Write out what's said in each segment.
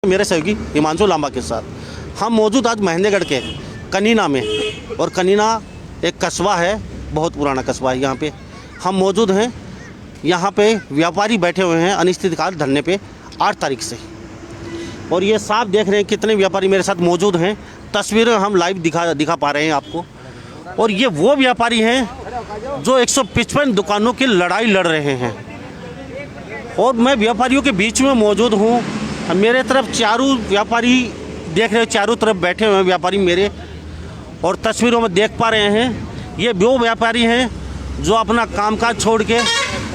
मेरे सहयोगी हिमांशु लांबा के साथ हम मौजूद आज महेंद्रगढ़ के कनीना में। और कनीना एक कस्बा है, बहुत पुराना कस्बा है। यहाँ पे हम मौजूद हैं। यहाँ पे व्यापारी बैठे हुए हैं अनिश्चितकाल धरने पे 8 तारीख से। और ये साफ देख रहे हैं कितने व्यापारी मेरे साथ मौजूद हैं। तस्वीरें हम लाइव दिखा पा रहे हैं आपको। और ये वो व्यापारी हैं जो 155 दुकानों की लड़ाई लड़ रहे हैं। और मैं व्यापारियों के बीच में मौजूद हूँ। मेरे तरफ चारों व्यापारी देख रहे हो, चारों तरफ बैठे हुए हैं व्यापारी मेरे। और तस्वीरों में देख पा रहे हैं ये वो व्यापारी हैं जो अपना कामकाज छोड़ के,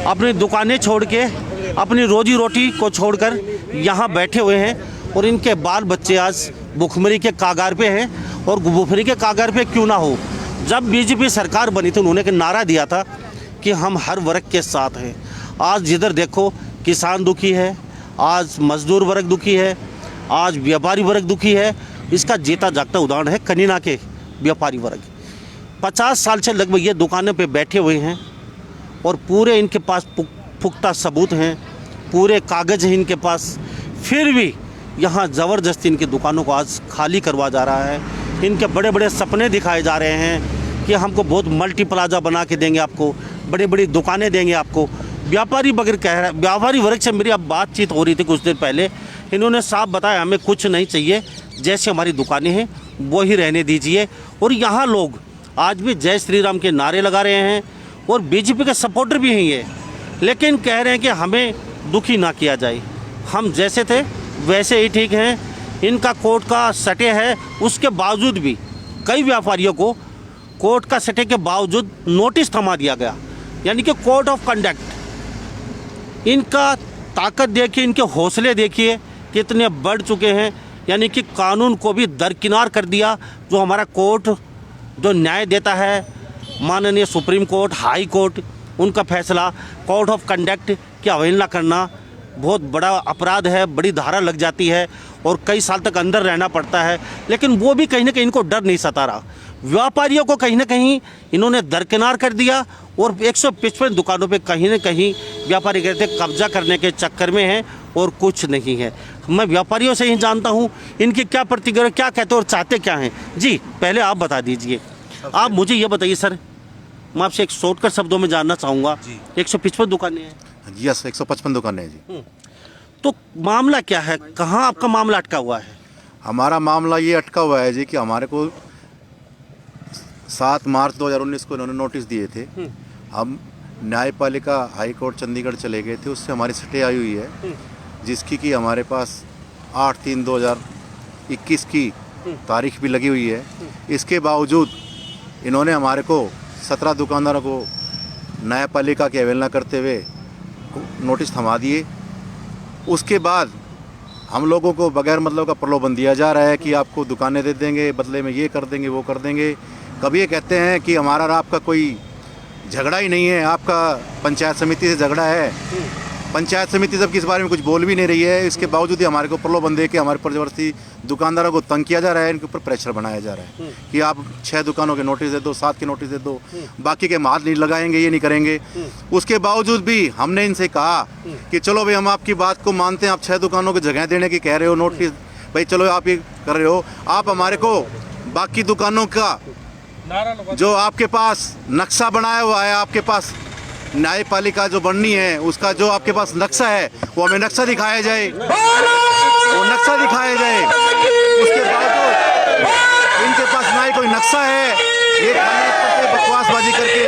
अपनी दुकानें छोड़ के, अपनी रोजी रोटी को छोड़कर यहाँ बैठे हुए हैं। और इनके बाल बच्चे आज भुखमरी के कागार पे हैं। और भुखमरी के कागार पे क्यों ना हो, जब बीजेपी सरकार बनी थी उन्होंने एक नारा दिया था कि हम हर वर्ग के साथ हैं। आज जिधर देखो किसान दुखी है, आज मजदूर वर्ग दुखी है, आज व्यापारी वर्ग दुखी है। इसका जीता जागता उदाहरण है कनीना के व्यापारी वर्ग। 50 साल से लगभग ये दुकानों पे बैठे हुए हैं। और पूरे इनके पास पुख्ता सबूत हैं, पूरे कागज़ हैं इनके पास। फिर भी यहाँ ज़बरदस्ती इनकी दुकानों को आज खाली करवा जा रहा है। इनके बड़े बड़े सपने दिखाए जा रहे हैं कि हमको बहुत मल्टी प्लाजा बना के देंगे, आपको बड़ी बड़ी दुकानें देंगे आपको। व्यापारी बगैर कह रहा है, व्यापारी वर्ग से मेरी अब बातचीत हो रही थी कुछ देर पहले। इन्होंने साफ बताया हमें कुछ नहीं चाहिए, जैसे हमारी दुकानें हैं वो ही रहने दीजिए। और यहाँ लोग आज भी जय श्री राम के नारे लगा रहे हैं और बीजेपी के सपोर्टर भी हैं ये, लेकिन कह रहे हैं कि हमें दुखी ना किया जाए, हम जैसे थे वैसे ही ठीक हैं। इनका कोर्ट का सटे है, उसके बावजूद भी कई व्यापारियों को कोर्ट का सटे के बावजूद नोटिस थमा दिया गया, यानी कि कोर्ट ऑफ कंडक्ट। इनका ताकत देखिए, इनके हौसले देखिए कितने बढ़ चुके हैं। यानी कि कानून को भी दरकिनार कर दिया। जो हमारा कोर्ट जो न्याय देता है, माननीय सुप्रीम कोर्ट, हाई कोर्ट, उनका फैसला, कोर्ट ऑफ कंडक्ट की अवहेलना करना बहुत बड़ा अपराध है, बड़ी धारा लग जाती है और कई साल तक अंदर रहना पड़ता है। लेकिन वो भी कहीं ना कहीं इनको डर नहीं सता रहा। व्यापारियों को कहीं ना कहीं इन्होंने दरकिनार कर दिया। और 155 दुकानों पे कहीं ना कहीं व्यापारी कहते कब्जा करने के चक्कर में हैं और कुछ नहीं है। मैं व्यापारियों से ही जानता हूँ इनकी क्या प्रतिक्रिया, क्या कहते हैं और चाहते क्या हैं। जी पहले आप बता दीजिए। आप मुझे ये बताइए सर, मैं आपसे एक शॉर्टकट शब्दों में जानना चाहूँगा। 155 दुकानें हैं जी, 155 दुकानें हैं जी। तो मामला क्या है, कहाँ आपका मामला अटका हुआ है? हमारा मामला ये अटका हुआ है जी कि हमारे को 7 मार्च 2019 को इन्होंने नोटिस दिए थे। हम न्यायपालिका हाई कोर्ट चंडीगढ़ चले गए थे, उससे हमारी स्टे आई हुई है जिसकी कि हमारे पास 8/3/2021 की तारीख भी लगी हुई है। इसके बावजूद इन्होंने हमारे को 17 दुकानदारों को न्यायपालिका की अवहेलना करते हुए नोटिस थमा दिए। उसके बाद हम लोगों को बगैर मतलब का प्रलोभन दिया जा रहा है कि आपको दुकानें दे देंगे, बदले में ये कर देंगे, वो कर देंगे। कभी ये कहते हैं कि हमारा और आपका कोई झगड़ा ही नहीं है, आपका पंचायत समिति से झगड़ा है। पंचायत समिति जबकि इस बारे में कुछ बोल भी नहीं रही है, इसके बावजूद ही हमारे को प्रलोभन दे के हमारे पर ज़बरदस्ती दुकानदारों को तंग किया जा रहा है। इनके ऊपर प्रेशर बनाया जा रहा है कि आप 6 दुकानों के नोटिस दे दो, 7 के नोटिस दे दो, बाकी के हाथ नहीं लगाएंगे, ये नहीं करेंगे। उसके बावजूद भी हमने इनसे कहा कि चलो भाई हम आपकी बात को मानते हैं, आप 6 दुकानों की जगह देने की कह रहे हो, नोटिस भाई चलो आप ये कर रहे हो, आप हमारे को बाकी दुकानों का जो आपके पास नक्शा बनाया हुआ है, आपके पास न्यायपालिका जो बननी है उसका जो आपके पास नक्शा है वो हमें नक्शा दिखाया जाए, वो नक्शा दिखाया जाए। उसके बावजूद इनके पास ना ही कोई नक्शा है, ये खाली बकवासबाजी करके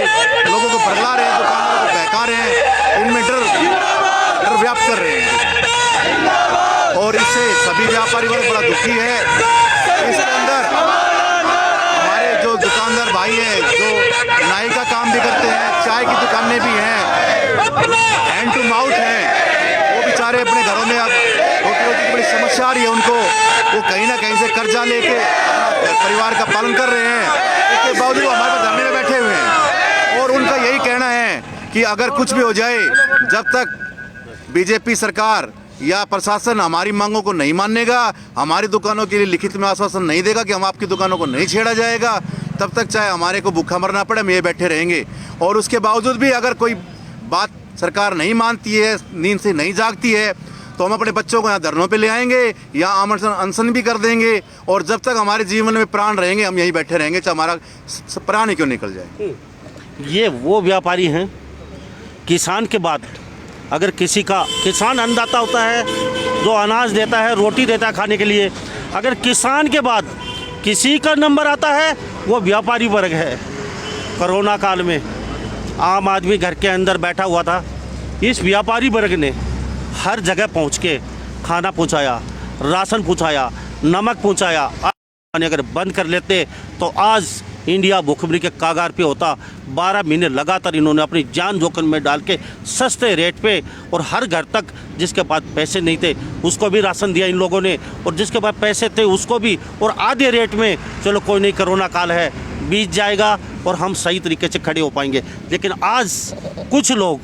लोगों को भरला रहे हैं, दुकानदारों को बहका रहे हैं, इनमें डर व्याप्त कर रहे हैं। और इससे सभी व्यापारी वर्ग बड़ा दुखी है। इसके अंदर हमारे जो दुकानदार भाई हैं जो नाई का काम भी करते हैं, चाय की दुकानें भी हैं, हैंड टू माउथ हैं, वो बेचारे अपने घरों में अब रोटी की बड़ी समस्या आ रही है उनको। वो कहीं ना कहीं से कर्जा लेके अपना परिवार का पालन कर रहे हैं। इसके बावजूद वो हमारे पास धरने में बैठे हुए हैं। और उनका यही कहना है कि अगर कुछ भी हो जाए, जब तक बीजेपी सरकार या प्रशासन हमारी मांगों को नहीं मानेगा, हमारी दुकानों के लिए लिखित में आश्वासन नहीं देगा कि हम आपकी दुकानों को नहीं छेड़ा जाएगा, तब तक चाहे हमारे को भूखा मरना पड़े, हम ये बैठे रहेंगे। और उसके बावजूद भी अगर कोई बात सरकार नहीं मानती है, नींद से नहीं जागती है, तो हम अपने बच्चों को यहाँ धरनों पे ले आएंगे, यहाँ आमरण अनशन भी कर देंगे, और जब तक हमारे जीवन में प्राण रहेंगे हम यहीं बैठे रहेंगे, चाहे हमारा प्राण ही क्यों निकल जाए। ये वो व्यापारी हैं, किसान के बाद अगर किसी का, किसान अन्नदाता होता है जो अनाज देता है, रोटी देता है खाने के लिए, अगर किसान के बाद किसी का नंबर आता है वो व्यापारी वर्ग है। कोरोना काल में आम आदमी घर के अंदर बैठा हुआ था, इस व्यापारी वर्ग ने हर जगह पहुंच के खाना पहुंचाया, राशन पहुंचाया, नमक पहुंचाया। अगर बंद कर लेते तो आज इंडिया भूखमरी के कागार पे होता। 12 महीने लगातार इन्होंने अपनी जान जोखिम में डाल के सस्ते रेट पे, और हर घर तक जिसके पास पैसे नहीं थे उसको भी राशन दिया इन लोगों ने, और जिसके पास पैसे थे उसको भी, और आधे रेट में। चलो कोई नहीं, कोरोना काल है, बीत जाएगा और हम सही तरीके से खड़े हो पाएंगे। लेकिन आज कुछ लोग,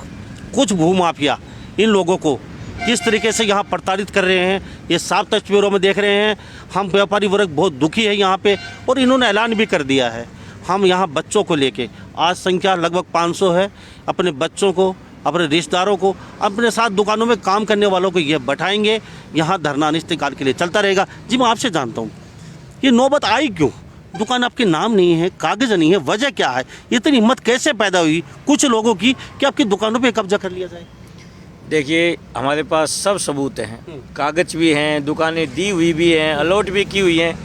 कुछ भूमाफिया इन लोगों को किस तरीके से यहाँ प्रताड़ित कर रहे हैं, ये साफ तस्वीरों में देख रहे हैं। हम व्यापारी वर्ग बहुत दुखी है यहाँ पे, और इन्होंने ऐलान भी कर दिया है, हम यहाँ बच्चों को लेके, आज संख्या लगभग 500 है, अपने बच्चों को, अपने रिश्तेदारों को, अपने साथ दुकानों में काम करने वालों को ये बैठाएंगे, यहाँ धरना अनिश्चितकाल के लिए चलता रहेगा। जी मैं आपसे जानता हूँ, ये नौबत आई क्यों? दुकान आपके नाम नहीं है, कागज नहीं है, वजह क्या है? इतनी हिम्मत कैसे पैदा हुई कुछ लोगों की कि आपकी दुकानों पे कब्जा कर लिया जाए? देखिए, हमारे पास सब सबूत हैं, कागज भी हैं, दुकानें दी हुई भी हैं, अलॉट भी की हुई हैं।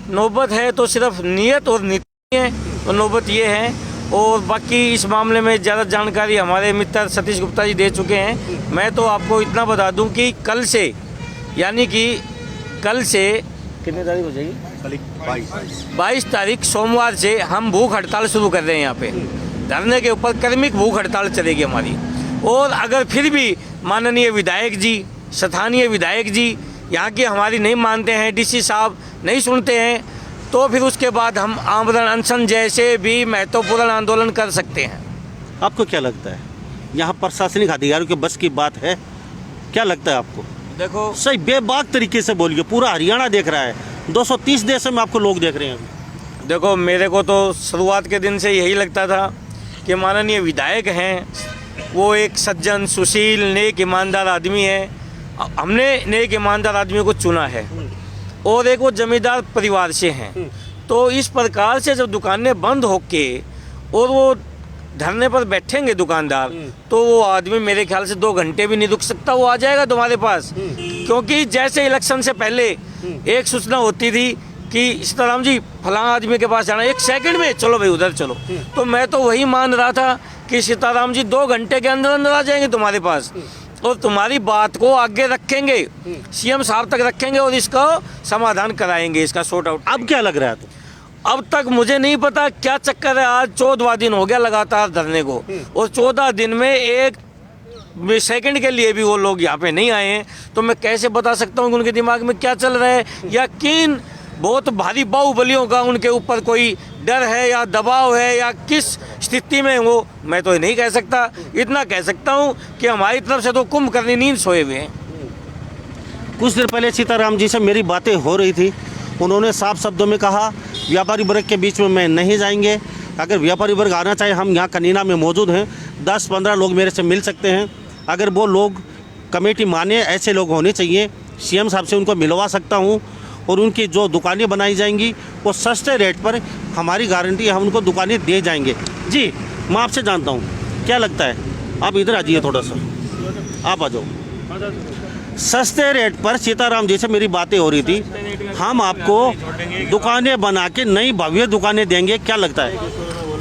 नौबत है तो सिर्फ नियत और नीति है, तो नौबत ये है। और बाकी इस मामले में ज़्यादा जानकारी हमारे मित्र सतीश गुप्ता जी दे चुके हैं। मैं तो आपको इतना बता दूं कि कल से, यानी कि कल से कितनी तारीख हो जाएगी, 22 तारीख सोमवार से हम भूख हड़ताल शुरू कर रहे हैं। यहाँ पे धरने के ऊपर क्रमिक भूख हड़ताल चलेगी हमारी। और अगर फिर भी माननीय विधायक जी, स्थानीय विधायक जी यहाँ की हमारी नहीं मानते हैं, डीसी साहब नहीं सुनते हैं, तो फिर उसके बाद हम आमरण अनशन जैसे भी महत्वपूर्ण आंदोलन कर सकते हैं। आपको क्या लगता है, यहाँ प्रशासनिक अधिकारियों के बस की बात है? क्या लगता है आपको? देखो, सही बेबाक तरीके से बोलिए, पूरा हरियाणा देख रहा है, 230 देशों में आपको लोग देख रहे हैं अभी। देखो, मेरे को तो शुरुआत के दिन से यही लगता था कि माननीय विधायक हैं, वो एक सज्जन, सुशील, नेक, ईमानदार आदमी है। हमने नेक ईमानदार आदमी को चुना है, और एक वो जमींदार परिवार से हैं। तो इस प्रकार से जब दुकानें बंद होके और वो धरने पर बैठेंगे दुकानदार, तो वो आदमी मेरे ख्याल से 2 घंटे भी नहीं रुक सकता, वो आ जाएगा तुम्हारे पास। क्योंकि जैसे इलेक्शन से पहले एक सूचना होती थी कि सीताराम जी फलां आदमी के पास जाना, 1 सेकंड में चलो भाई उधर चलो, तो मैं तो वही मान रहा था कि सीताराम जी 2 घंटे के अंदर अंदर आ जाएंगे तुम्हारे पास, और तुम्हारी बात को आगे रखेंगे, सीएम साहब तक रखेंगे, और इसका समाधान कराएंगे, इसका सॉर्ट आउट। अब क्या लग रहा है? तो अब तक मुझे नहीं पता क्या चक्कर है। आज 14वां दिन हो गया लगातार धरने को, और 14 दिन में 1 सेकंड के लिए भी वो लोग यहाँ पे नहीं आए हैं। तो मैं कैसे बता सकता हूँ कि उनके दिमाग में क्या चल रहा है, या किन बहुत भारी बाहुबलियों का उनके ऊपर कोई डर है या दबाव है, या किस स्थिति में वो, मैं तो नहीं कह सकता। इतना कह सकता हूँ कि हमारी तरफ से तो कुंभकर्णी नींद सोए हुए हैं। कुछ देर पहले सीताराम जी से मेरी बातें हो रही थी, उन्होंने साफ शब्दों में कहा व्यापारी वर्ग के बीच में मैं नहीं जाएंगे। अगर व्यापारी वर्ग आना चाहे, हम यहाँ कनीना में मौजूद हैं, 10-15 लोग मेरे से मिल सकते हैं। अगर वो लोग कमेटी माने, ऐसे लोग होने चाहिए, सीएम साहब से उनको मिलवा सकता हूँ, और उनकी जो दुकानें बनाई जाएंगी वो सस्ते रेट पर, हमारी गारंटी है, हम उनको दुकानें दे जाएंगे। जी मैं आपसे जानता हूँ, क्या लगता है? आप इधर आ जाइए थोड़ा सा, आप आ जाओ। सस्ते रेट पर सीताराम जी से मेरी बातें हो रही थी, हम आपको दुकानें बना के नई भव्य दुकानें देंगे, क्या लगता है?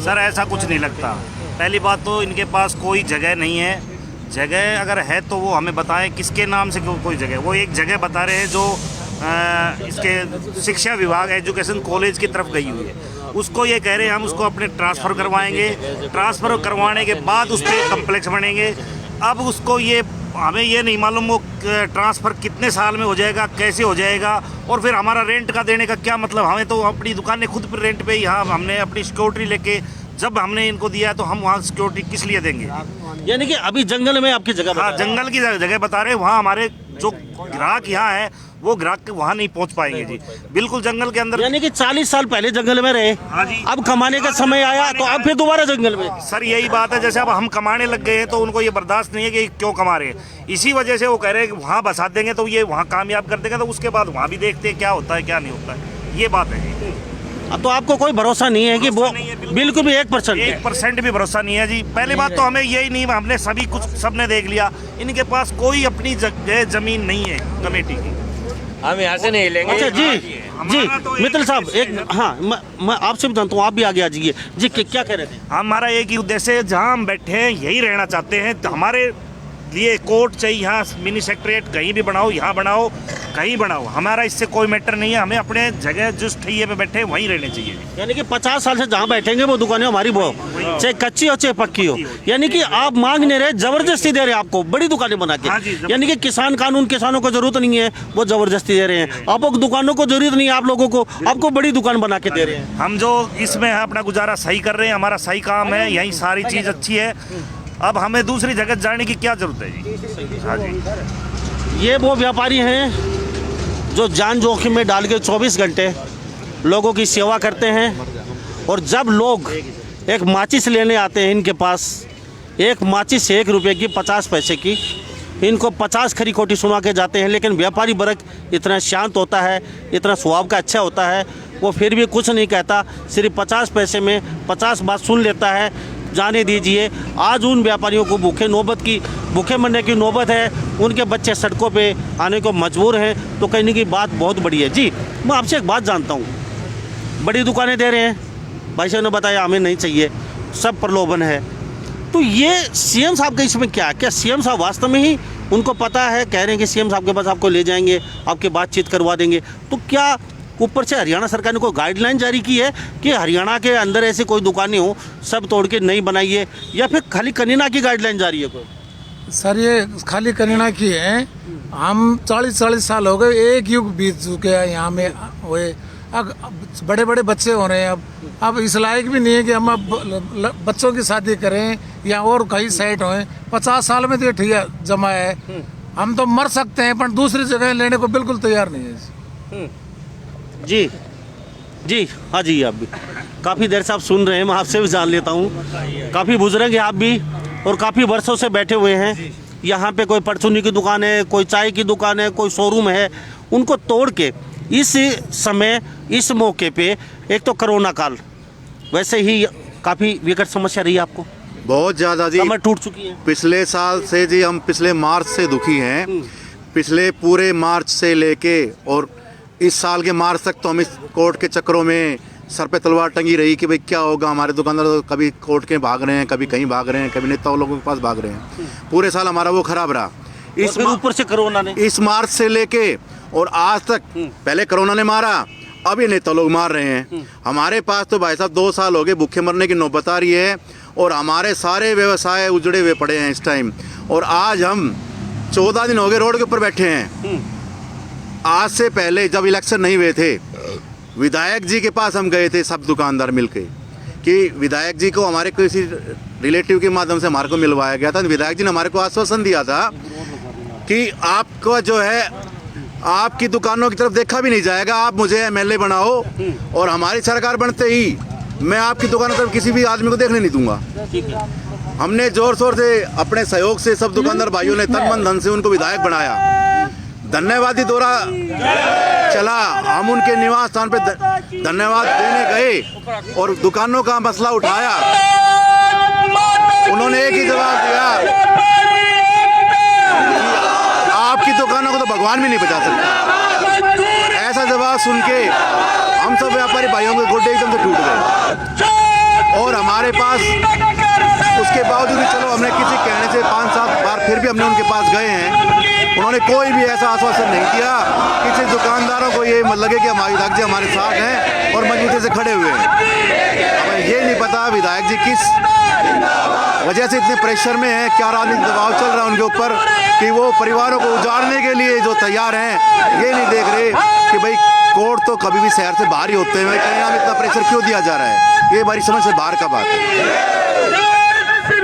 सर ऐसा कुछ नहीं लगता। पहली बात तो इनके पास कोई जगह नहीं है, जगह अगर है तो वो हमें बताएं किसके नाम से कोई जगह। वो एक जगह बता रहे हैं जो इसके शिक्षा विभाग, एजुकेशन कॉलेज की तरफ गई हुई है, उसको ये कह रहे हैं हम उसको अपने ट्रांसफ़र करवाएंगे, ट्रांसफ़र करवाने के बाद उस पर कम्प्लेक्स बनेंगे। अब उसको ये, हमें ये नहीं मालूम वो ट्रांसफ़र कितने साल में हो जाएगा, कैसे हो जाएगा, और फिर हमारा रेंट का देने का क्या मतलब। हमें तो अपनी दुकानें खुद पर रेंट पे, यहाँ हमने अपनी सिक्योरिटी लेके जब हमने इनको दिया तो हम वहाँ सिक्योरिटी किस लिए देंगे? यानी कि अभी जंगल में आपकी जगह? हाँ, जंगल की जगह बता रहे हैं। वहाँ हमारे जो ग्राहक यहाँ है वो ग्राहक वहाँ नहीं पहुँच पाएंगे जी। बिल्कुल जंगल के अंदर। यानी कि 40 साल पहले जंगल में रहे, हाँ जी। अब कमाने का समय आया तो अब फिर दोबारा जंगल में। सर यही बात है, जैसे अब हम कमाने लग गए हैं तो उनको ये बर्दाश्त नहीं है कि क्यों कमा रहे हैं। इसी वजह से वो कह रहे हैं कि वहाँ बसा देंगे तो ये वहाँ कामयाब कर देंगे, तो उसके बाद वहाँ भी देखते हैं क्या होता है क्या नहीं होता है। ये बात है जी। तो आपको कोई भरोसा नहीं है कि वो नहीं है, बिल्कुल भी 1% 1% भी भरोसा नहीं है जी। पहली बात तो हमें यही नहीं, हमने सभी कुछ सबने देख लिया, इनके पास कोई अपनी जगह जमीन नहीं है कमेटी की। हम यहाँ से नहीं लेंगे। अच्छा जी जी हमारा तो एक मित्तल साहब, एक- एक हाँ मैं आपसे भी जानता हूँ, आप भी आगे आ जाइए जी। क्या कह रहे थे? हमारा एक ही उद्देश्य है, जहाँ हम बैठे हैं यही रहना चाहते हैं। तो हमारे लिए कोर्ट चाहिए, यहाँ मिनी सेक्रेटरीट कहीं भी बनाओ, यहाँ बनाओ, कहीं बनाओ, हमारा इससे कोई मैटर नहीं है। हमें अपने जगह जिस ठैये पे बैठे हैं वहीं रहने चाहिए। यानी कि 50 साल से जहाँ बैठेंगे वो दुकानें हमारी वो, चाहे कच्ची हो चाहे पक्की हो। यानी कि आप मांग नहीं रहे, जबरदस्ती दे रहे हैं आपको बड़ी दुकानें बना हाँ जी, के। जबरदस्ती। यानी कि किसान कानून किसानों को जरूरत नहीं है, वो जबरदस्ती दे रहे हैं। आपको दुकानों को जरूरत नहीं है, आप लोगों को आपको बड़ी दुकान बना के दे रहे हैं। हम जो इसमें है अपना गुजारा सही कर रहे हैं, हमारा सही काम है, यही सारी चीज़ अच्छी है। अब हमें दूसरी जगह जाने की क्या जरूरत है जी। हाँ जी। ये वो व्यापारी हैं जो जान जोखिम में डाल के 24 घंटे लोगों की सेवा करते हैं। और जब लोग एक माचिस लेने आते हैं इनके पास, एक माचिस 1 रुपये की 50 पैसे की, इनको 50 खरी खोटी सुना के जाते हैं। लेकिन व्यापारी वर्ग इतना शांत होता है, इतना स्वभाव का अच्छा होता है, वो फिर भी कुछ नहीं कहता, सिर्फ 50 पैसे में 50 बात सुन लेता है। जाने दीजिए, आज उन व्यापारियों को भूखे मरने की नौबत है, उनके बच्चे सड़कों पे आने को मजबूर हैं। तो कहने की बात बहुत बड़ी है जी। मैं आपसे एक बात जानता हूँ, बड़ी दुकानें दे रहे हैं, भाई साहब ने बताया हमें नहीं चाहिए, सब प्रलोभन है। तो ये सीएम साहब का इसमें क्या सीएम साहब वास्तव में ही उनको पता है, कह रहे हैं कि सीएम साहब के पास आपको ले जाएंगे, आपकी बातचीत करवा देंगे, तो क्या ऊपर से हरियाणा सरकार ने कोई गाइडलाइन जारी की है कि हरियाणा के अंदर ऐसी कोई दुकानें हो सब तोड़ के नहीं बनाइए, या फिर खाली कनीना की गाइडलाइन जारी है कोई? सर ये खाली करीना की है। हम 40 साल हो गए, एक युग बीत चुके हैं यहाँ में हुए। अब बड़े बड़े बच्चे हो रहे हैं, अब इस लायक भी नहीं है कि हम अब बच्चों की शादी करें या और कहीं सेट होएं। 50 साल में तो ये ठिया जमा है, हम तो मर सकते हैं पर दूसरी जगह लेने को बिल्कुल तैयार नहीं है जी जी। हाँ जी, आप भी काफ़ी देर से आप सुन रहे हैं, मैं आपसे भी जान लेता हूँ। काफ़ी बुजुर्ग हैं आप भी और काफ़ी वर्षों से बैठे हुए हैं यहाँ पे। कोई परचूनी की दुकान है, कोई चाय की दुकान है, कोई शोरूम है, उनको तोड़ के इस समय इस मौके पे, एक तो कोरोना काल, वैसे ही काफ़ी विकट समस्या रही आपको, बहुत ज़्यादा जी। कमर टूट चुकी है। पिछले साल से जी हम पिछले मार्च से दुखी हैं। पिछले पूरे मार्च से लेके और इस साल के मार्च तक तो हम इस कोर्ट के चक्रों में सर पे तलवार टंगी रही कि भाई क्या होगा। हमारे दुकानदार तो कभी कोर्ट के भाग रहे हैं, कभी कहीं भाग रहे हैं, कभी नेताओं लोगों के पास भाग रहे हैं। पूरे साल हमारा वो खराब रहा। इस ऊपर से कोरोना ने, इस मार्च से लेके और आज तक, पहले कोरोना ने मारा, अब ये नेता लोग मार रहे हैं। हमारे पास तो भाई साहब 2 साल हो गए भूखे मरने की नौबत आ रही है और हमारे सारे व्यवसाय उजड़े हुए पड़े हैं इस टाइम। और आज हम 14 दिन हो गए रोड के ऊपर बैठे हैं। आज से पहले जब इलेक्शन नहीं हुए थे, विधायक जी के पास हम गए थे सब दुकानदार मिलके कि विधायक जी को हमारे किसी रिलेटिव के माध्यम से हमारे को मिलवाया गया था। विधायक जी ने हमारे को आश्वासन दिया था कि आपको जो है आपकी दुकानों की तरफ देखा भी नहीं जाएगा, आप मुझे एमएलए बनाओ और हमारी सरकार बनते ही मैं आपकी दुकानों तरफ किसी भी आदमी को देखने नहीं दूंगा। हमने जोर शोर से अपने सहयोग से सब दुकानदार भाइयों ने तन मन धन से उनको विधायक बनाया। धन्यवादी दौरा चला, हम उनके निवास स्थान पे धन्यवाद देने गए और दुकानों का मसला उठाया। उन्होंने एक ही जवाब दिया, आपकी दुकानों को तो भगवान भी नहीं बचा सकता। ऐसा जवाब सुन के हम सब व्यापारी भाइयों के गोड्डे एकदम से टूट गए। और हमारे पास उसके बावजूद भी चलो हमने किसी कहने से 5-7 बार फिर भी हमने उनके पास गए हैं, उन्होंने कोई भी ऐसा आश्वासन नहीं दिया। किसी दुकानदारों को ये लगे कि हमारे विधायक जी हमारे साथ हैं और मजबूती से खड़े हुए हैं। हमें ये नहीं पता विधायक जी किस वजह से इतने प्रेशर में हैं, क्या राजनीतिक दबाव चल रहा है उनके ऊपर कि वो परिवारों को उजाड़ने के लिए जो तैयार हैं। ये नहीं देख रहे कि भाई कोर्ट तो कभी भी शहर से बाहर ही होते हैं, कहीं नाम इतना प्रेशर क्यों दिया जा रहा है। ये हमारी समझ से बाहर का बात है।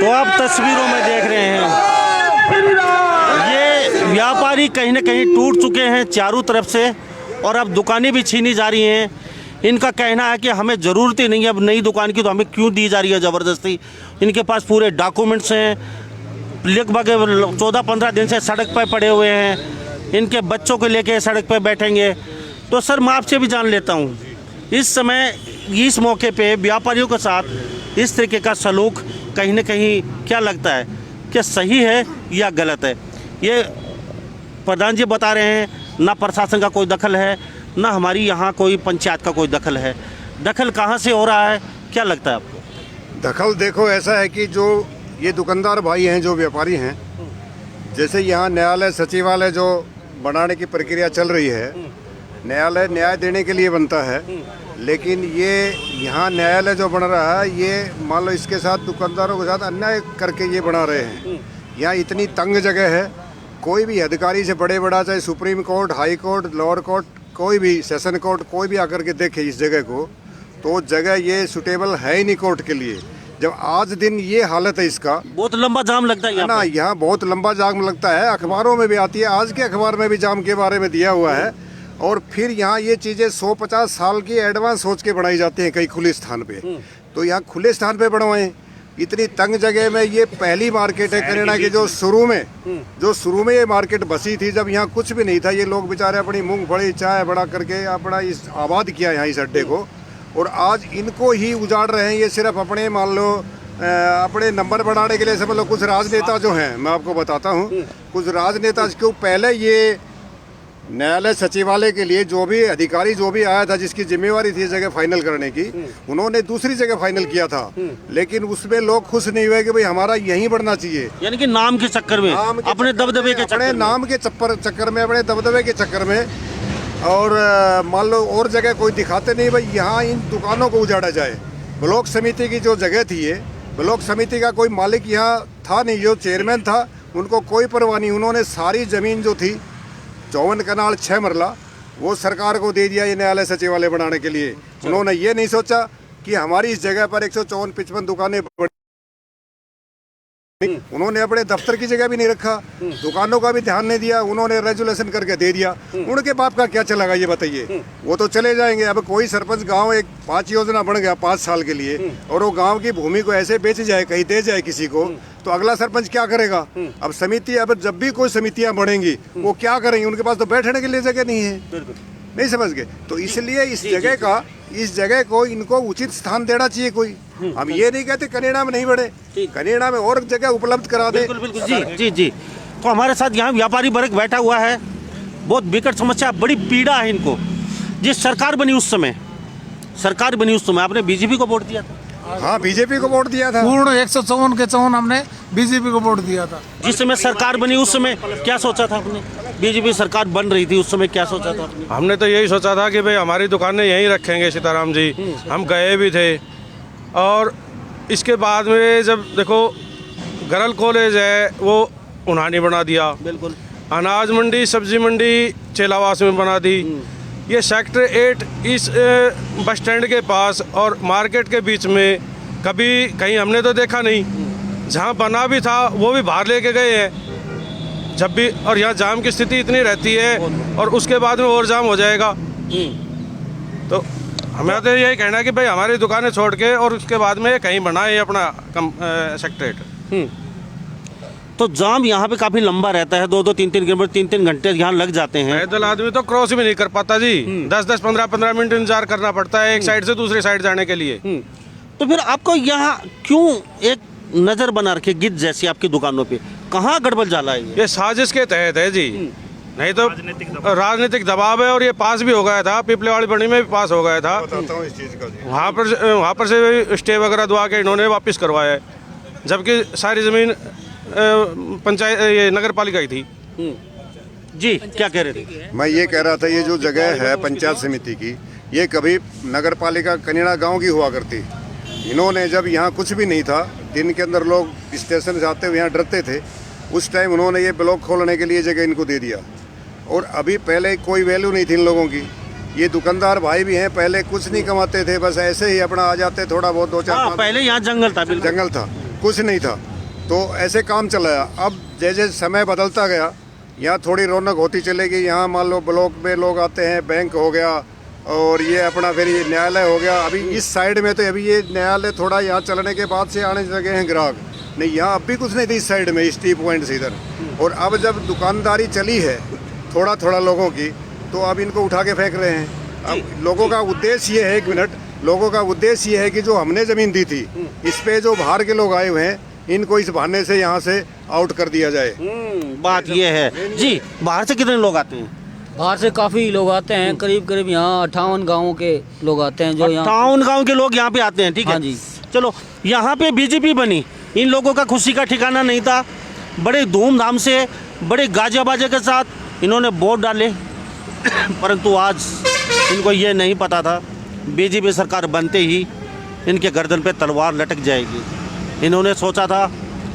तो आप तस्वीरों में देख रहे हैं व्यापारी कहीं ना कहीं टूट चुके हैं चारों तरफ से, और अब दुकानें भी छीनी जा रही हैं। इनका कहना है कि हमें ज़रूरत ही नहीं है अब नई दुकान की, तो हमें क्यों दी जा रही है ज़बरदस्ती। इनके पास पूरे डॉक्यूमेंट्स हैं, लगभग 14-15 दिन से सड़क पर पड़े हुए हैं, इनके बच्चों को लेके सड़क पर बैठेंगे। तो सर मैं आपसे भी जान लेता हूँ, इस समय इस मौके पे व्यापारियों के साथ इस तरीके का सलूक कहीं ना कहीं क्या लगता है कि सही है या गलत है? ये प्रधान जी बता रहे हैं ना प्रशासन का कोई दखल है, ना हमारी यहाँ कोई पंचायत का कोई दखल है। दखल कहाँ से हो रहा है, क्या लगता है आपको? दखल देखो ऐसा है कि जो ये दुकानदार भाई हैं, जो व्यापारी हैं, जैसे यहाँ न्यायालय सचिवालय जो बनाने की प्रक्रिया चल रही है, न्यायालय न्याय देने के लिए बनता है, लेकिन ये यहाँ न्यायालय जो बन रहा है ये मान लो इसके साथ दुकानदारों के साथ अन्याय करके ये बना रहे हैं। यहाँ इतनी तंग जगह है, कोई भी अधिकारी से बड़े बड़ा, चाहे supreme court, high court, lower court, कोई भी सेशन कोर्ट, कोई भी आकर के देखे इस जगह को, तो जगह ये सुटेबल है ही नहीं कोर्ट के लिए। जब आज दिन ये हालत है इसका, बहुत लंबा जाम लगता है यहाँ ना, पे। यहाँ बहुत लंबा जाम लगता है, अखबारों में भी आती है, आज के अखबार में भी जाम के बारे में दिया हुआ है। और फिर यहाँ ये चीज़ें 150 साल की एडवांस सोच के बनाई जाती हैं कई खुले स्थान पे, तो यहाँ खुले स्थान पे बनवाएं। इतनी तंग जगह में ये पहली मार्केट है करेना की जो शुरू में ये मार्केट बसी थी, जब यहाँ कुछ भी नहीं था। ये लोग बेचारे अपनी मूंगफली चाय बड़ा करके अपना इस आबाद किया यहाँ इस अड्डे को, और आज इनको ही उजाड़ रहे हैं। ये सिर्फ अपने मान लो अपने नंबर बढ़ाने के लिए, समझ लो कुछ राजनेता जो हैं, मैं आपको बताता हूँ, कुछ राजनेता क्यों पहले ये न्यायालय सचिवालय के लिए जो भी अधिकारी जो भी आया था, जिसकी जिम्मेवारी थी जगह फाइनल करने की, उन्होंने दूसरी जगह फाइनल किया था, लेकिन उसमें लोग खुश नहीं हुए कि भाई हमारा यहीं बढ़ना चाहिए। यानी कि नाम के चक्कर में, अपने दबदबे के चक्कर में, नाम के चक्कर में, अपने दबदबे के चक्कर में, और मान लो और जगह कोई दिखाते नहीं भाई यहाँ इन दुकानों को उजाड़ा जाए। ब्लॉक समिति की जो जगह थी, ये ब्लॉक समिति का कोई मालिक यहाँ था नहीं, जो चेयरमैन था उनको कोई परवाह नहीं। उन्होंने सारी ज़मीन जो थी 54 कनाल 6 मरला वो सरकार को दे दिया ये न्यायालय सचिवालय बनाने के लिए। उन्होंने ये नहीं सोचा कि हमारी इस जगह पर 154-55 दुकानें, उन्होंने अपने दफ्तर की जगह भी नहीं रखा, दुकानों का भी ध्यान नहीं दिया, उन्होंने रेजुलेशन करके दे दिया। उनके बाप का क्या चलेगा ये बताइए, वो तो चले जाएंगे। अब कोई सरपंच गांव एक 5 योजना बन गया 5 साल के लिए, और वो गांव की भूमि को ऐसे बेच जाए, कहीं दे जाए किसी को, तो अगला सरपंच क्या करेगा? अब समिति, अब जब भी कोई समितियां बढ़ेंगी वो क्या करेंगे? उनके पास तो बैठने के लिए जगह नहीं है, नहीं समझ गए? तो इसलिए इस जगह को इनको उचित स्थान देना चाहिए कोई। हम ये नहीं कहते कनेड़ा में नहीं बढ़े, कनेड़ा में और जगह उपलब्ध करा दे। बिल्कुल बिल्कुल जी जी जी। तो हमारे साथ यहाँ व्यापारी वर्ग बैठा हुआ है, बहुत विकट समस्या, बड़ी पीड़ा है इनको। जिस सरकार बनी उस समय आपने बीजेपी को वोट दिया था? हाँ, बीजेपी को वोट दिया था। पूर्ण 154 के 54 हमने बीजेपी को वोट दिया था। जिस समय सरकार बनी उस समय क्या सोचा था आपने? बीजेपी सरकार बन रही थी उस समय, क्या सोचा था आपने? हमने तो यही सोचा था कि भाई हमारी दुकानें यहीं रखेंगे सीताराम जी। हम गए भी थे, और इसके बाद में जब देखो गरल कॉलेज है वो उन्होंने बना दिया, बिल्कुल। अनाज मंडी, सब्जी मंडी चेलावास में बना दी। ये सेक्टर 8 इस बस स्टैंड के पास और मार्केट के बीच में कभी कहीं हमने तो देखा नहीं। जहाँ बना भी था वो भी बाहर लेके गए हैं जब भी, और यहाँ जाम की स्थिति इतनी रहती है, और उसके बाद में और जाम हो जाएगा। तो हमें तो यही कहना है कि भाई हमारी दुकानें छोड़ के और उसके बाद में कहीं बनाए अपना सेक्टर 8। तो जाम यहाँ पे काफी लंबा रहता है, 2-2, 3-3 किलोमीटर, 3-3 घंटे यहाँ लग जाते हैं। पैदल आदमी तो क्रॉस भी नहीं कर पाता जी, 10-10, 15-15 मिनट इंतजार करना पड़ता है एक साइड से दूसरी साइड जाने के लिए। तो फिर आपको यहाँ क्यों एक नजर बना रखी गिद्ध जैसी आपकी दुकानों पे? कहाँ गड़बड़ जाला है ये साजिश के तहत है जी, नहीं तो राजनीतिक दबाव है। और ये पास भी हो गया था, पिपलेवाड़ी बड़ी में भी पास हो गया था। बताता हूँ इस चीज़ का जी। वहाँ पर से स्टे वगैरह दवा के इन्होंने वापस करवाया है, जबकि सारी ज़मीन पंचायत ये नगर पालिका की थी। जी, क्या कह रहे थे? मैं ये कह रहा था, ये जो जगह है पंचायत समिति की, ये कभी नगर पालिका कनेड़ा गाँव की हुआ करती। इन्होंने जब यहाँ कुछ भी नहीं था, दिन के अंदर लोग स्टेशन से आते हुए यहाँ डरते थे, उस टाइम उन्होंने ये ब्लॉक खोलने के लिए जगह इनको दे दिया। और अभी पहले कोई वैल्यू नहीं थी इन लोगों की। ये दुकानदार भाई भी हैं, पहले कुछ नहीं कमाते थे, बस ऐसे ही अपना आ जाते, थोड़ा बहुत 2-4 पहले यहाँ जंगल था, बिल्कुल जंगल था, कुछ नहीं था, तो ऐसे काम चलाया। अब जैसे समय बदलता गया यहाँ थोड़ी रौनक होती चलेगी। यहाँ मान लो ब्लॉक में लोग आते हैं, बैंक हो गया और ये अपना फिर ये न्यायालय हो गया। अभी इस साइड में तो अभी ये न्यायालय थोड़ा यहाँ चलने के बाद से आने लगे हैं ग्राहक, नहीं यहाँ अब भी कुछ नहीं थी इस साइड में, इस टी पॉइंट से इधर। और अब जब दुकानदारी चली है थोड़ा थोड़ा लोगों की, तो अब इनको उठा के फेंक रहे हैं। अब लोगों का उद्देश्य ये है, एक मिनट, लोगों का उद्देश्य ये है कि जो हमने ज़मीन दी थी इस पे जो बाहर के लोग आए हुए हैं इनको इस बहाने से यहाँ से आउट कर दिया जाए। बात ये है जी। बाहर से कितने लोग आते हैं? बाहर से काफ़ी लोग आते हैं, करीब करीब यहाँ 58 गाँवों के लोग आते हैं जो यहाँ। टाउन गांव के लोग यहाँ पे आते हैं, ठीक है। हाँ जी। चलो, यहाँ पे बीजेपी बनी, इन लोगों का खुशी का ठिकाना नहीं था। बड़े धूमधाम से, बड़े गाजा बाजे के साथ इन्होंने वोट डाले, परंतु आज इनको ये नहीं पता था बीजेपी सरकार बनते ही इनके गर्दन पे तलवार लटक जाएगी। इन्होंने सोचा था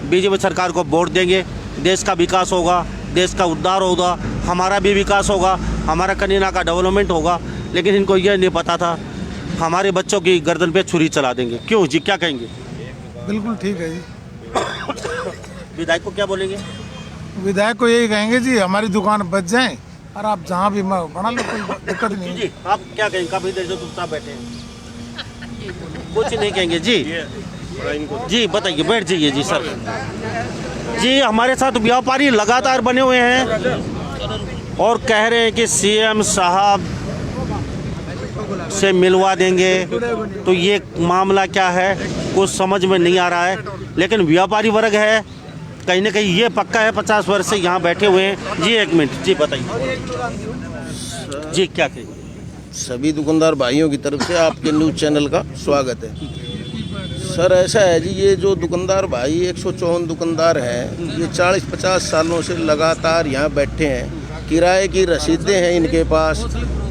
बीजेपी सरकार को वोट देंगे, देश का विकास होगा, देश का उद्धार होगा, हमारा भी विकास होगा, हमारा कनीना का डेवलपमेंट होगा। लेकिन इनको यह नहीं पता था हमारे बच्चों की गर्दन पे छुरी चला देंगे। क्यों जी, क्या कहेंगे? बिल्कुल ठीक है जी। विधायक को क्या बोलेंगे? विधायक को यही कहेंगे जी हमारी दुकान बच जाए और आप जहाँ भी बना लो, कोई दिक्कत नहीं है। जी, आप क्या कहेंगे? काफी देर से चुपचाप बैठे हैं, कुछ नहीं कहेंगे जी। जी बताइए, बैठ जाइए जी। सर जी, हमारे साथ व्यापारी लगातार बने हुए हैं और कह रहे हैं कि सीएम साहब से मिलवा देंगे। तो ये मामला क्या है कुछ समझ में नहीं आ रहा है। लेकिन व्यापारी वर्ग है, कहीं ना कहीं ये पक्का है 50 वर्ष से यहाँ बैठे हुए हैं। जी एक मिनट जी बताइए जी, क्या कहेंगे? सभी दुकानदार भाइयों की तरफ से आपके न्यूज़ चैनल का स्वागत है। सर ऐसा है जी, ये जो दुकानदार भाई 154 दुकानदार हैं, ये 40-50 सालों से लगातार यहाँ बैठे हैं। किराए की रसीदें हैं इनके पास,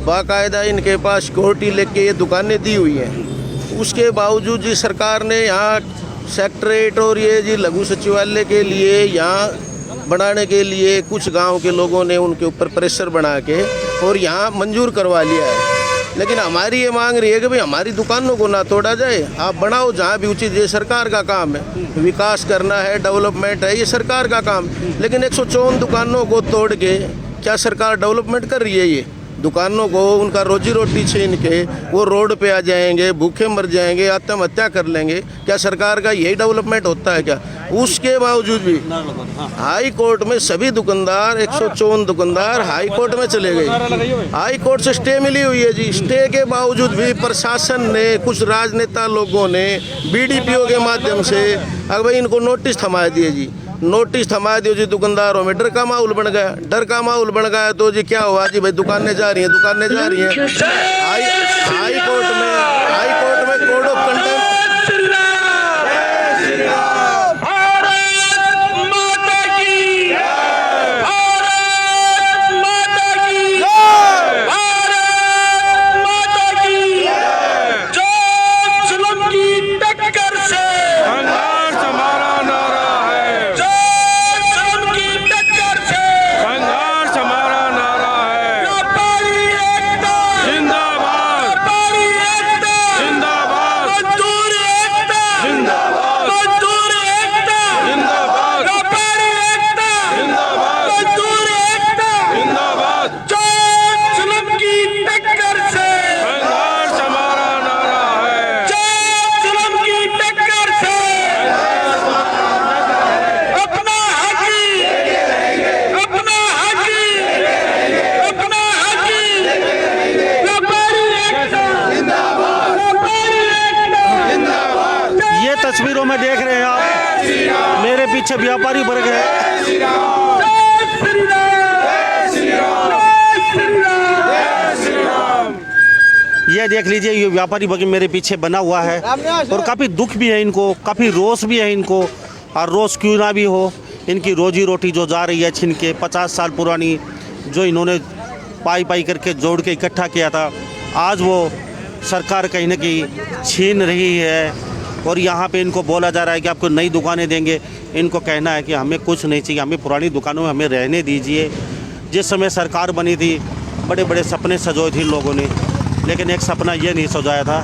बाकायदा इनके पास सिक्योरिटी लेके ये दुकानें दी हुई हैं। उसके बावजूद जी सरकार ने यहाँ सेक्रेटरीट और ये जी लघु सचिवालय के लिए यहाँ बनाने के लिए कुछ गांव के लोगों ने उनके ऊपर प्रेशर बना के और यहाँ मंजूर करवा लिया है। लेकिन हमारी ये मांग रही है कि भाई हमारी दुकानों को ना तोड़ा जाए, आप बनाओ जहाँ भी उचित। ये सरकार का काम है, विकास करना है, डेवलपमेंट है, ये सरकार का काम। लेकिन 154 दुकानों को तोड़ के क्या सरकार डेवलपमेंट कर रही है? ये दुकानों को उनका रोजी रोटी छीन के वो रोड पे आ जाएंगे, भूखे मर जाएंगे, आत्महत्या कर लेंगे। क्या सरकार का यही डेवलपमेंट होता है क्या? उसके बावजूद भी हाई कोर्ट में सभी दुकानदार 154 दुकानदार हाई कोर्ट में चले गए। हाई कोर्ट से स्टे मिली हुई है जी। स्टे के बावजूद भी प्रशासन ने, कुछ राजनेता लोगों ने बीडीपीओ के माध्यम से अब भाई इनको नोटिस थमा दिए जी। नोटिस थमा दियो जी। दुकानदारों में डर का माहौल बन गया। डर का माहौल बन गया तो जी क्या हुआ जी, भाई दुकानें जा रही हैं, दुकानें जा रही हैं। हाई कोर्ट में कोड ऑफ कंडक्ट तस्वीरों में देख रहे हैं आप, मेरे पीछे व्यापारी वर्ग है। ये देख लीजिए, ये व्यापारी वर्ग मेरे पीछे बना हुआ है और काफ़ी दुख भी है इनको, काफ़ी रोष भी है इनको। और रोष क्यों ना भी हो, इनकी रोजी रोटी जो जा रही है छीन के, 50 साल पुरानी जो इन्होंने पाई पाई करके जोड़ के इकट्ठा किया था, आज वो सरकार कहीं ना कहीं छीन रही है। और यहाँ पे इनको बोला जा रहा है कि आपको नई दुकानें देंगे। इनको कहना है कि हमें कुछ नहीं चाहिए, हमें पुरानी दुकानों में हमें रहने दीजिए। जिस समय सरकार बनी थी बड़े बड़े सपने सजोए थे लोगों ने, लेकिन एक सपना ये नहीं सजाया था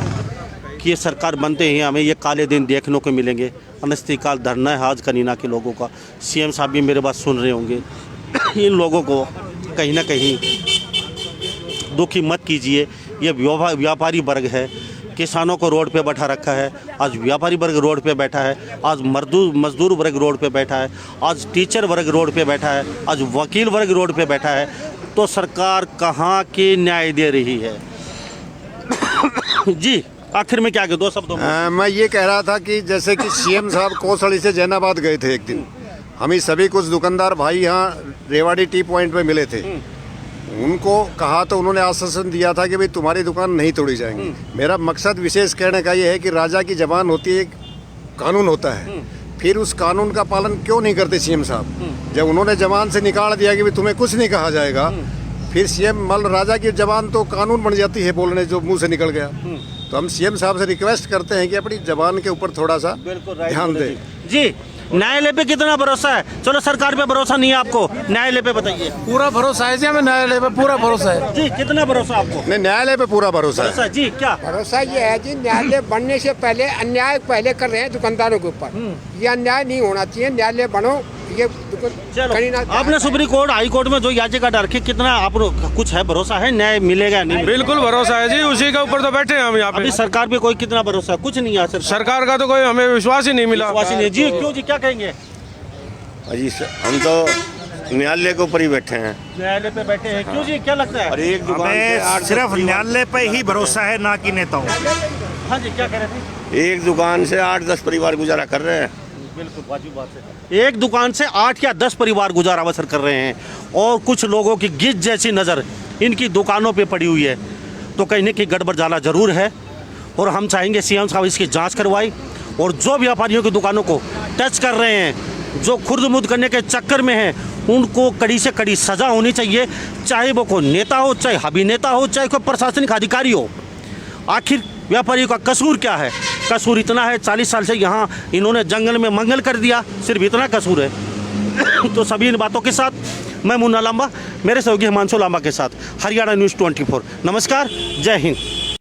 कि ये सरकार बनते ही हमें ये काले दिन देखने को मिलेंगे। अनिश्चितकाल धरना है आज कनीना के लोगों का। सीएम साहब भी मेरे बात सुन रहे होंगे। इन लोगों को कहीं ना कहीं दुखी मत कीजिए। ये व्यापारी वर्ग है, किसानों को रोड पे बैठा रखा है, आज व्यापारी वर्ग रोड पे बैठा है, आज मजदूर वर्ग रोड पे बैठा है, आज टीचर वर्ग रोड पे बैठा है, आज वकील वर्ग रोड पे बैठा है। तो सरकार कहाँ के न्याय दे रही है? जी आखिर में क्या कह दो शब्दों में? मैं ये कह रहा था कि जैसे कि सीएम साहब कोसड़ी से जैनाबाद गए थे एक दिन, हम ही सभी कुछ दुकानदार भाई यहाँ रेवाड़ी टी पॉइंट पे मिले थे। उनको कहा तो उन्होंने आश्वासन दिया था कि भाई तुम्हारी दुकान नहीं तोड़ी जाएंगी। मेरा मकसद विशेष कहने का ये है कि राजा की जबान होती है, कानून होता है, फिर उस कानून का पालन क्यों नहीं करते सीएम साहब? जब उन्होंने जबान से निकाल दिया कि भाई तुम्हें कुछ नहीं कहा जाएगा, फिर सीएम राजा की जबान तो कानून बन जाती है बोलने जो मुंह से निकल गया। तो हम सीएम साहब से रिक्वेस्ट करते हैं कि अपनी जबान के ऊपर थोड़ा सा ध्यान दें। जी न्यायालय पे कितना भरोसा है? चलो सरकार पे भरोसा नहीं है आपको, न्यायालय पे बताइए। पूरा भरोसा है जी हमें, न्यायालय पे पूरा भरोसा है जी कितना भरोसा आपको? नहीं, न्यायालय पे पूरा भरोसा है। भरोसा जी क्या? भरोसा ये है जी, न्यायालय बनने से पहले अन्याय पहले कर रहे हैं दुकानदारों के ऊपर। ये अन्याय नहीं होना चाहिए, न्यायालय बनो। ये चलो आपने सुप्रीम कोर्ट हाई कोर्ट में जो याचिका डाल रखी, कितना आप कुछ है भरोसा है न्याय मिलेगा नहीं? बिल्कुल भरोसा है जी, उसी के ऊपर तो बैठे हैं हम यहाँ पे। अभी सरकार पे कोई कितना भरोसा है? कुछ नहीं है सरकार का तो कोई हमें विश्वास ही नहीं मिला। जी क्यों जी, क्या कहेंगे? जी हम तो न्यायालय के ऊपर ही बैठे हैं। न्यायालय पे बैठे हैं, क्यों जी क्या लगता है? और एक दुकान हमें सिर्फ न्यायालय पे ही भरोसा है, ना कि नेताओं। हाँ जी क्या कह रहे थे? एक दुकान से 8-10 परिवार गुजारा कर रहे हैं। बिल्कुल वाजिब बात है। एक दुकान से 8 या 10 परिवार गुजारा बसर कर रहे हैं और कुछ लोगों की गिज जैसी नज़र इनकी दुकानों पे पड़ी हुई है। तो कहीं ना कहीं गड़बड़ जाला जरूर है और हम चाहेंगे सीएम साहब इसकी जांच करवाई और जो व्यापारियों की दुकानों को टच कर रहे हैं, जो खुर्द-मुद करने के चक्कर में हैं, उनको कड़ी से कड़ी सज़ा होनी चाहिए, चाहे वो कोई नेता हो, चाहे अभिनेता हो, चाहे कोई प्रशासनिक अधिकारी हो। आखिर व्यापारियों का कसूर क्या है? कसूर इतना है 40 साल से यहाँ इन्होंने जंगल में मंगल कर दिया, सिर्फ इतना कसूर है। तो सभी इन बातों के साथ मैं मुन्ना लांबा, मेरे सहयोगी हिमांशु लांबा के साथ हरियाणा न्यूज़ 24। नमस्कार, जय हिंद।